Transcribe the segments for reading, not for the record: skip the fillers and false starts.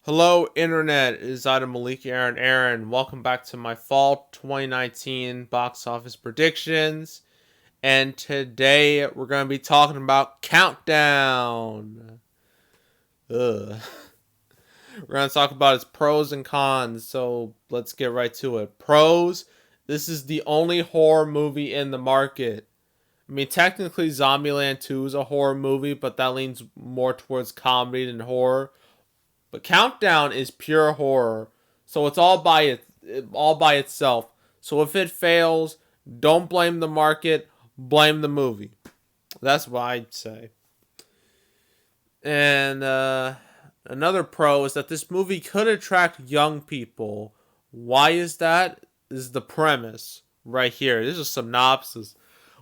Hello, Internet. It is Adam Malik Aaron. Welcome back to my fall 2019 box office predictions. And today we're going to be talking about Countdown. Ugh. We're going to talk about its pros and cons. So let's get right to it. Pros: this is the only horror movie in the market. I mean, technically, Zombieland 2 is a horror movie, but that leans more towards comedy than horror. But Countdown is pure horror, so it's all by itself. So if it fails, don't blame the market, blame the movie. That's what I'd say. And another pro is that this movie could attract young people. Why is that? This is the premise right here. This is a synopsis.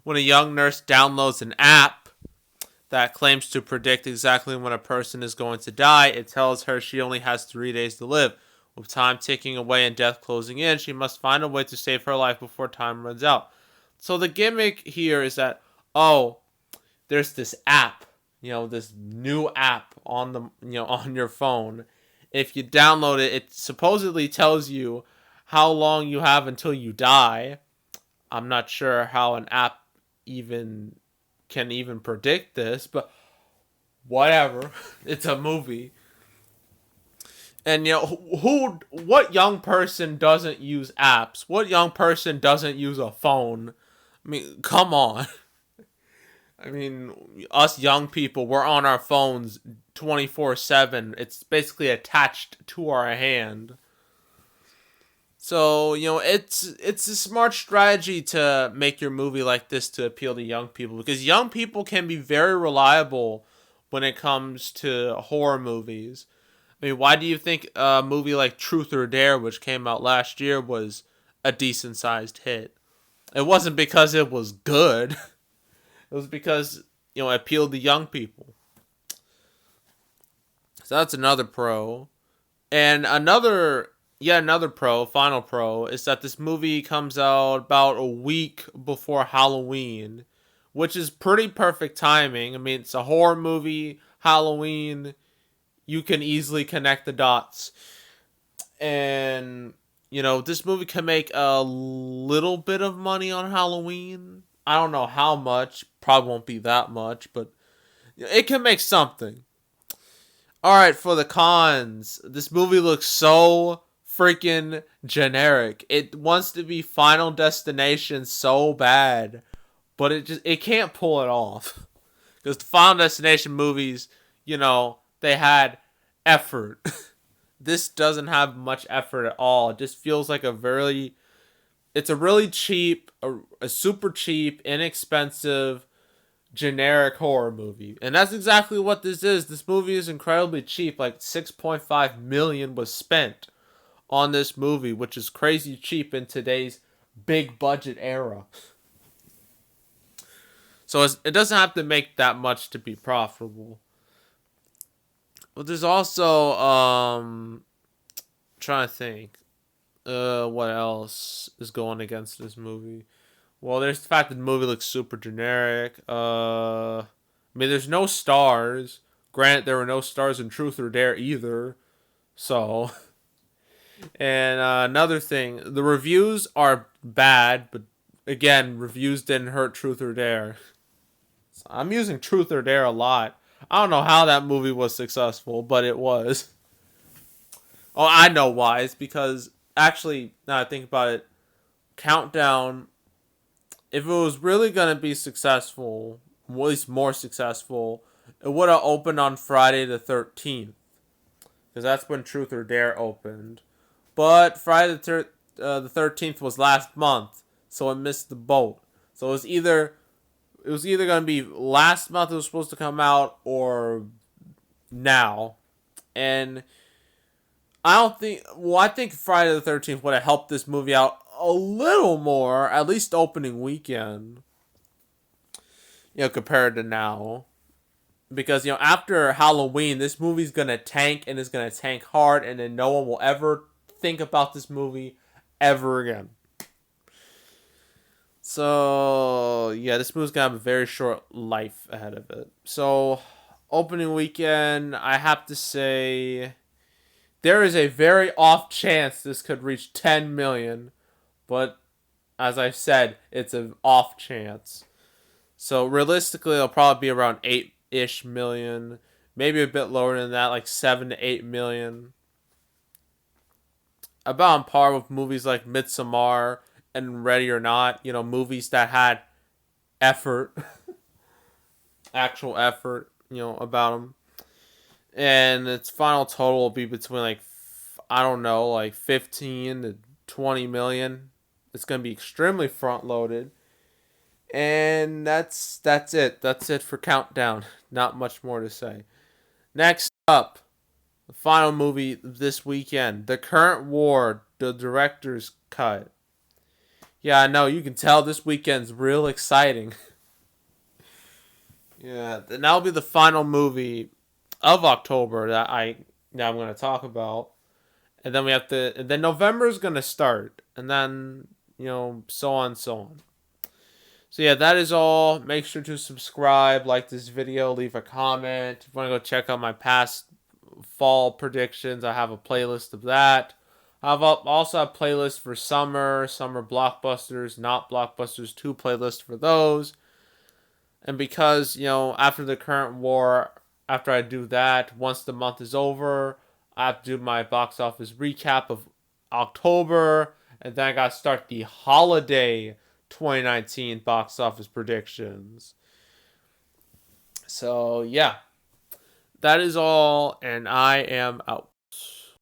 When a young nurse downloads an app that claims to predict exactly when a person is going to die, it tells her she only has 3 days to live. With time ticking away and death closing in, she must find a way to save her life before time runs out. So the gimmick here is that, oh, there's this app, this new app on on your phone. If you download it, it supposedly tells you how long you have until you die. I'm not sure how an app even can even predict this, but whatever. It's a movie. And what young person doesn't use apps? What young person doesn't use a phone? I mean, come on. I mean, us young people, we're on our phones 24/7. It's basically attached to our hand. So, it's a smart strategy to make your movie like this to appeal to young people, because young people can be very reliable when it comes to horror movies. I mean, why do you think a movie like Truth or Dare, which came out last year, was a decent sized hit? It wasn't because it was good. It was because, it appealed to young people. So that's another pro. And another pro, final pro, is that this movie comes out about a week before Halloween, which is pretty perfect timing. I mean, it's a horror movie, Halloween, you can easily connect the dots. And, this movie can make a little bit of money on Halloween. I don't know how much, probably won't be that much, but it can make something. Alright, for the cons, this movie looks so freaking generic. It wants to be Final Destination so bad, but it can't pull it off. Because the Final Destination movies, they had effort. This doesn't have much effort at all. It just feels like it's a really cheap, a super cheap, inexpensive, generic horror movie. And that's exactly what this is. This movie is incredibly cheap. Like 6.5 million was spent on this movie, which is crazy cheap in today's big budget era. So it doesn't have to make that much to be profitable. But there's also trying to think what else is going against this movie. Well, there's the fact that the movie looks super generic. I mean, there's no stars. Granted, there were no stars in Truth or Dare either. So, and another thing, the reviews are bad, but again, reviews didn't hurt Truth or Dare. So I'm using Truth or Dare a lot. I don't know how that movie was successful, but it was. Oh, I know why. It's because, actually, now I think about it, Countdown, if it was really going to be successful, at least more successful, it would have opened on Friday the 13th. Because that's when Truth or Dare opened. But Friday the 13th was last month, so it missed the boat. So it was either going to be last month it was supposed to come out, or now. And I think Friday the 13th would have helped this movie out a little more, at least opening weekend, compared to now. Because, after Halloween, this movie's going to tank, and it's going to tank hard, and then no one will ever think about this movie ever again. So, yeah, this movie's going to have a very short life ahead of it. So, opening weekend, I have to say There is a very off chance this could reach 10 million, but as I said, it's an off chance. So realistically, it'll probably be around 8-ish million, maybe a bit lower than that, like 7 to 8 million. About on par with movies like Midsommar and Ready or Not, movies that had effort, actual effort, about them. And its final total will be between like, I don't know, like 15 to 20 million. It's going to be extremely front loaded. And that's it. That's it for Countdown. Not much more to say. Next up, the final movie this weekend, The Current War, the director's cut. Yeah, I know, you can tell this weekend's real exciting. Yeah, and that'll be the final movie of October that I'm going to talk about. And then and then November is going to start. And then, so on and so on. So yeah, that is all. Make sure to subscribe, like this video, leave a comment. If you want to go check out my past fall predictions, I have a playlist of that. I've also a playlist for summer blockbusters, not blockbusters, 2 playlists for those. And because, after the current war, after I do that, once the month is over, I have to do my box office recap of October, and then I got to start the holiday 2019 box office predictions. So, yeah. That is all, and I am out.